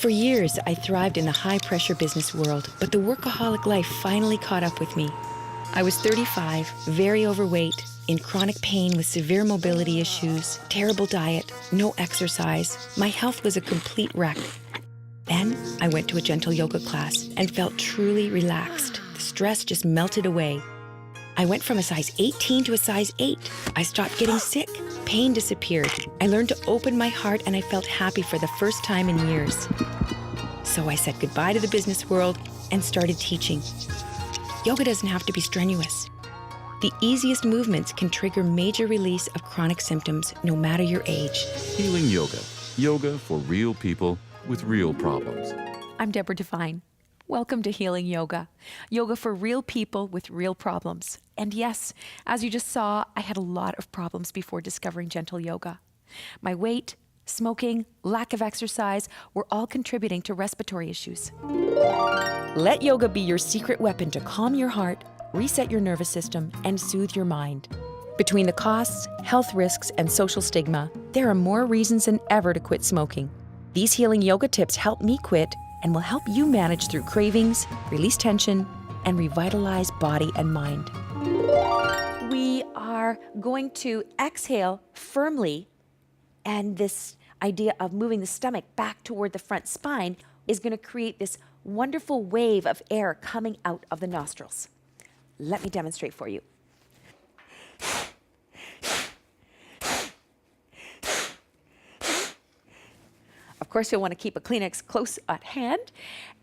For years, I thrived in the high-pressure business world, but the workaholic life finally caught up with me. I was 35, very overweight, in chronic pain with severe mobility issues, terrible diet, no exercise. My health was a complete wreck. Then I went to a gentle yoga class and felt truly relaxed. The stress just melted away. I went from a size 18 to a size 8. I stopped getting sick. Pain disappeared. I learned to open my heart and I felt happy for the first time in years. So I said goodbye to the business world and started teaching. Yoga doesn't have to be strenuous. The easiest movements can trigger major release of chronic symptoms no matter your age. Healing Yoga. Yoga for real people with real problems. I'm Deborah Devine. Welcome to Healing Yoga. Yoga for real people with real problems. And yes, as you just saw, I had a lot of problems before discovering gentle yoga. My weight, smoking, lack of exercise were all contributing to respiratory issues. Let yoga be your secret weapon to calm your heart, reset your nervous system, and soothe your mind. Between the costs, health risks, and social stigma, there are more reasons than ever to quit smoking. These healing yoga tips help me quit and will help you manage through cravings, release tension, and revitalize body and mind. We are going to exhale firmly, and this idea of moving the stomach back toward the front spine is going to create this wonderful wave of air coming out of the nostrils. Let me demonstrate for you. Of course, you'll want to keep a Kleenex close at hand,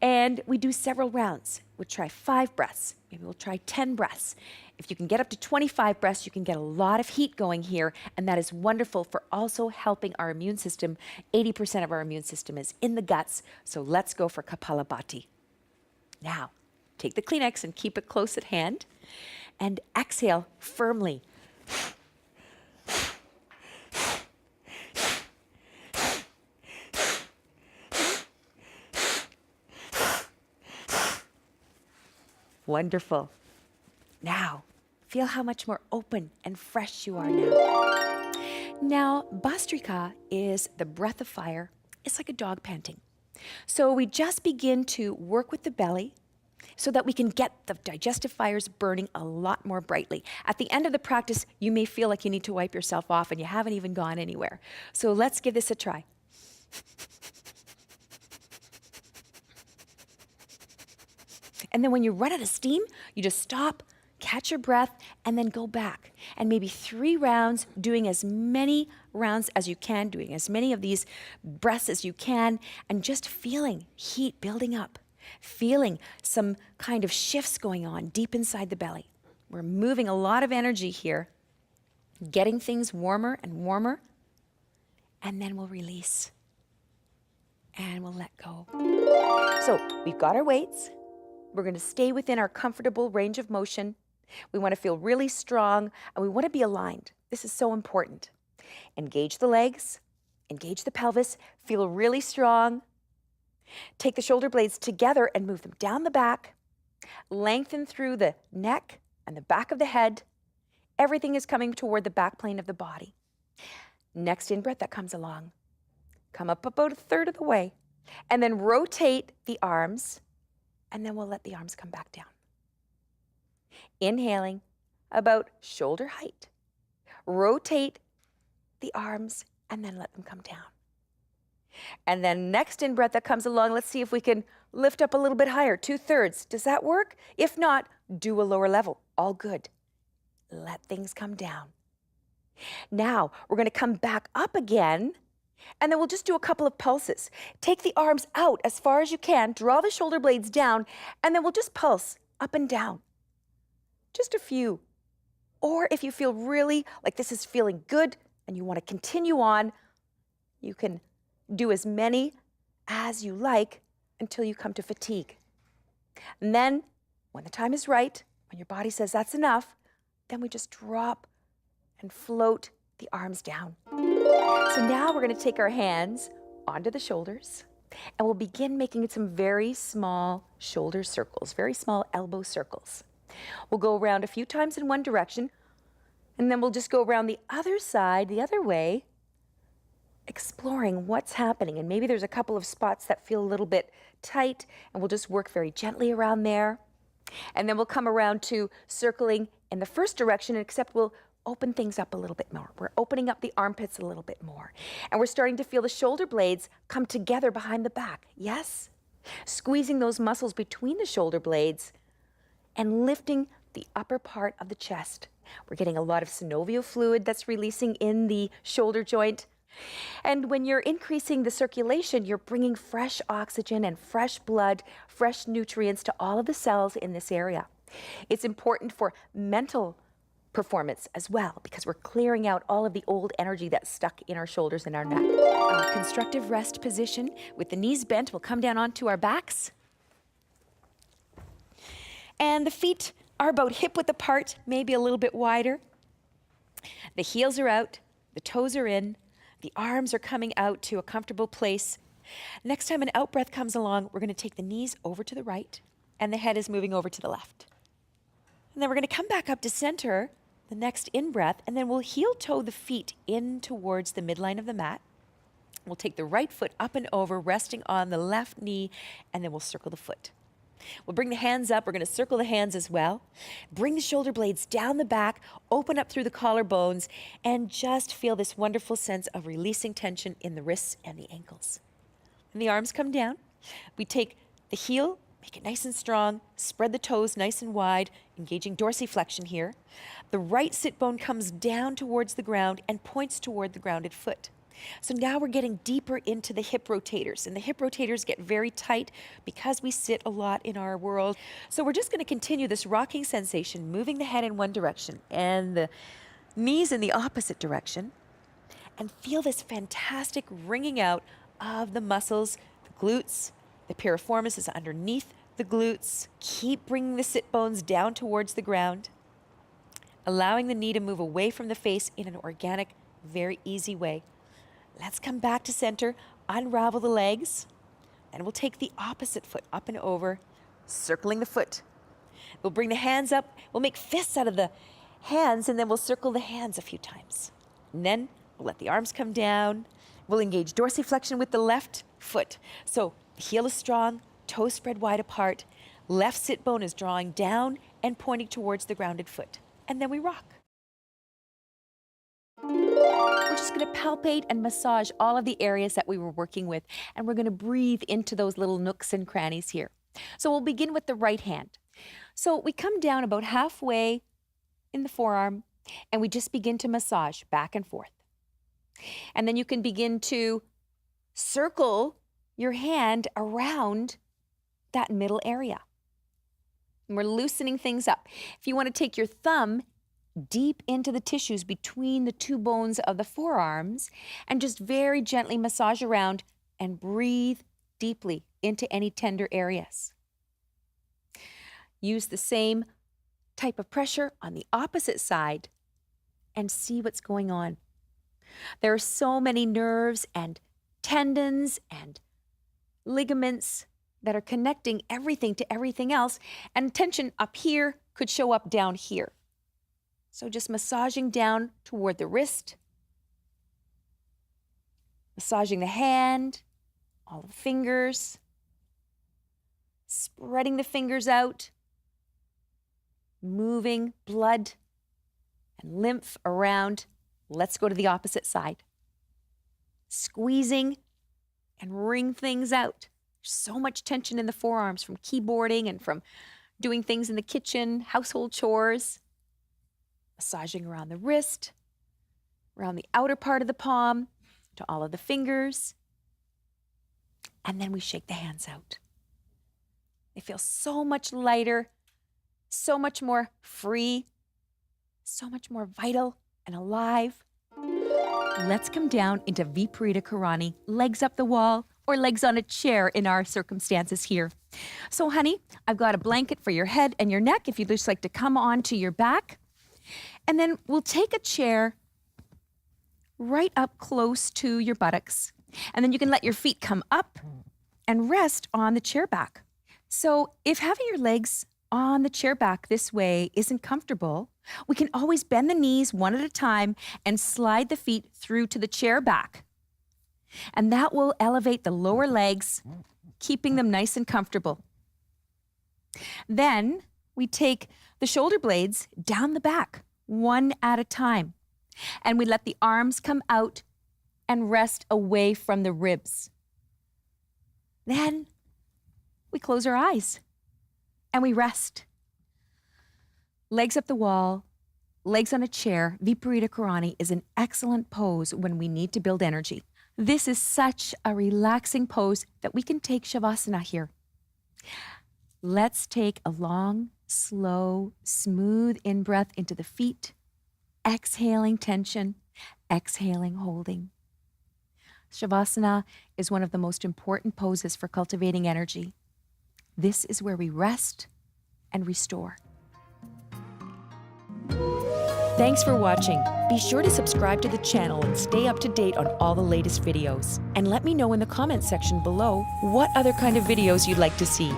and we do several rounds. We'll try 5 breaths. Maybe we'll try 10 breaths. If you can get up to 25 breaths, you can get a lot of heat going here, and that is wonderful for also helping our immune system. 80% of our immune system is in the guts, so let's go for Kapalabhati. Now, take the Kleenex and keep it close at hand, and exhale firmly. Wonderful. Now, feel how much more open and fresh you are now. Now, Bhastrika is the breath of fire. It's like a dog panting. So we just begin to work with the belly so that we can get the digestive fires burning a lot more brightly. At the end of the practice, you may feel like you need to wipe yourself off and you haven't even gone anywhere. So let's give this a try. And then when you run out of steam, you just stop, catch your breath, and then go back. And maybe 3 rounds, doing as many rounds as you can, doing as many of these breaths as you can, and just feeling heat building up, feeling some kind of shifts going on deep inside the belly. We're moving a lot of energy here, getting things warmer and warmer, and then we'll release. And we'll let go. So we've got our weights. We're going to stay within our comfortable range of motion. We want to feel really strong, and we want to be aligned. This is so important. Engage the legs, engage the pelvis, feel really strong. Take the shoulder blades together and move them down the back. Lengthen through the neck and the back of the head. Everything is coming toward the back plane of the body. Next in-breath that comes along. Come up about 1/3 of the way, and then rotate the arms. And then we'll let the arms come back down. Inhaling about shoulder height. Rotate the arms and then let them come down. And then next in-breath that comes along, let's see if we can lift up a little bit higher, 2/3. Does that work? If not, do a lower level. All good. Let things come down. Now, we're going to come back up again. And then we'll just do a couple of pulses. Take the arms out as far as you can, draw the shoulder blades down, and then we'll just pulse up and down. Just a few. Or if you feel really like this is feeling good and you want to continue on, you can do as many as you like until you come to fatigue. And then, when the time is right, when your body says that's enough, then we just drop and float the arms down. So now we're going to take our hands onto the shoulders, and we'll begin making some very small shoulder circles, very small elbow circles. We'll go around a few times in one direction, and then we'll just go around the other side, the other way, exploring what's happening. And maybe there's a couple of spots that feel a little bit tight, and we'll just work very gently around there. And then we'll come around to circling in the first direction, except we'll open things up a little bit more. We're opening up the armpits a little bit more. And we're starting to feel the shoulder blades come together behind the back. Yes? Squeezing those muscles between the shoulder blades and lifting the upper part of the chest. We're getting a lot of synovial fluid that's releasing in the shoulder joint. And when you're increasing the circulation, you're bringing fresh oxygen and fresh blood, fresh nutrients to all of the cells in this area. It's important for mental performance as well, because we're clearing out all of the old energy that's stuck in our shoulders and our neck. A constructive rest position with the knees bent. We'll come down onto our backs. And the feet are about hip width apart, maybe a little bit wider. The heels are out, the toes are in, the arms are coming out to a comfortable place. Next time an out breath comes along, we're going to take the knees over to the right, and the head is moving over to the left. And then we're going to come back up to center, the next in-breath, and then we'll heel-toe the feet in towards the midline of the mat. We'll take the right foot up and over, resting on the left knee, and then we'll circle the foot. We'll bring the hands up. We're going to circle the hands as well. Bring the shoulder blades down the back, open up through the collarbones, and just feel this wonderful sense of releasing tension in the wrists and the ankles. And the arms come down. We take the heel, make it nice and strong, spread the toes nice and wide, engaging dorsiflexion here. The right sit bone comes down towards the ground and points toward the grounded foot. So now we're getting deeper into the hip rotators, and the hip rotators get very tight because we sit a lot in our world. So we're just going to continue this rocking sensation, moving the head in one direction and the knees in the opposite direction, and feel this fantastic wringing out of the muscles, the glutes. The piriformis is underneath the glutes. Keep bringing the sit bones down towards the ground, allowing the knee to move away from the face in an organic, very easy way. Let's come back to center, unravel the legs, and we'll take the opposite foot up and over, circling the foot. We'll bring the hands up, we'll make fists out of the hands, and then we'll circle the hands a few times. And then we'll let the arms come down. We'll engage dorsiflexion with the left foot. So the heel is strong, toes spread wide apart, left sit bone is drawing down and pointing towards the grounded foot. And then we rock. We're just going to palpate and massage all of the areas that we were working with, and we're going to breathe into those little nooks and crannies here. So we'll begin with the right hand. So we come down about halfway in the forearm, and we just begin to massage back and forth. And then you can begin to circle your hand around that middle area. And we're loosening things up. If you want to take your thumb deep into the tissues between the two bones of the forearms and just very gently massage around and breathe deeply into any tender areas. Use the same type of pressure on the opposite side and see what's going on. There are so many nerves and tendons and ligaments that are connecting everything to everything else, and tension up here could show up down here. So just massaging down toward the wrist, massaging the hand, all the fingers, spreading the fingers out, moving blood and lymph around. Let's go to the opposite side. Squeezing and wring things out. There's so much tension in the forearms from keyboarding and from doing things in the kitchen, household chores. Massaging around the wrist, around the outer part of the palm, to all of the fingers. And then we shake the hands out. They feel so much lighter, so much more free, so much more vital and alive. Let's come down into Viparita Karani, legs up the wall or legs on a chair in our circumstances here. So honey, I've got a blanket for your head and your neck if you'd just like to come onto your back. And then we'll take a chair right up close to your buttocks. And then you can let your feet come up and rest on the chair back. So if having your legs on the chair back this way isn't comfortable, we can always bend the knees one at a time and slide the feet through to the chair back. And that will elevate the lower legs, keeping them nice and comfortable. Then we take the shoulder blades down the back, one at a time. And we let the arms come out and rest away from the ribs. Then we close our eyes and we rest. Legs up the wall, legs on a chair. Viparita Karani is an excellent pose when we need to build energy. This is such a relaxing pose that we can take Shavasana here. Let's take a long, slow, smooth in-breath into the feet, exhaling tension, exhaling holding. Shavasana is one of the most important poses for cultivating energy. This is where we rest and restore. Thanks for watching. Be sure to subscribe to the channel and stay up to date on all the latest videos. And let me know in the comments section below what other kind of videos you'd like to see.